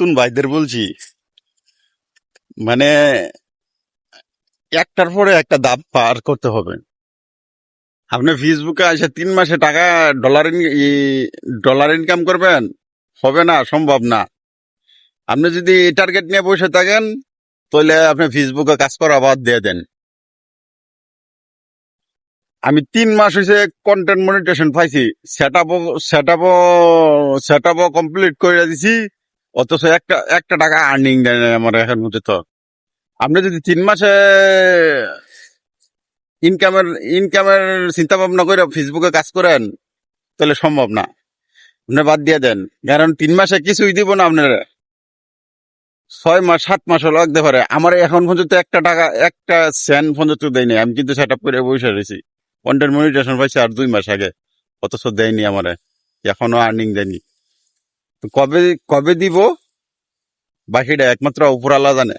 নতুন ভাইদের বলছি, মানে একটার পরে একটা ধাপ পার করতে হবে। আপনি ফেসবুকে এসে 3 মাসে টাকা ডলার ইনকাম করবেন, হবে না, সম্ভব না। আপনি যদি টার্গেট নিয়ে বসে থাকেন, তাহলে আপনি ফেসবুকে কাজ করা বাদ দিয়ে দেন। আমি 3 মাস হয়েছে কন্টেন্ট মনিটেশন পাইছি, সেট আপও সেট আপও সেট আপও কমপ্লিট করে দিছি, অথচ একটা একটা টাকা আর্নিং দেয় না আমার এখন পর্যন্ত। আপনি যদি 3 মাসে ইনকামের ইনকামের চিন্তা ভাবনা করে ফেসবুকে কাজ করেন, তাহলে সম্ভব না। আপনি বাদ দিয়ে দেন, কারণ 3 মাসে কিছুই দিব না আপনার। 6 মাস 7 মাসও লাগতে পারে। আমার এখন পর্যন্ত একটা টাকা, একটা সেন্ট পর্যন্ত দেয়নি। আমি কিন্তু সেট আপ করে বসে রয়েছি, কন্টেন্ট মনিটেশন পাইছি আর 2 মাস আগে, অথচ দেয়নি আমারে, এখনো আর্নিং দেয়নি। তো কবে কবে দিব, বাকিটা একমাত্র উপরওয়ালা জানে।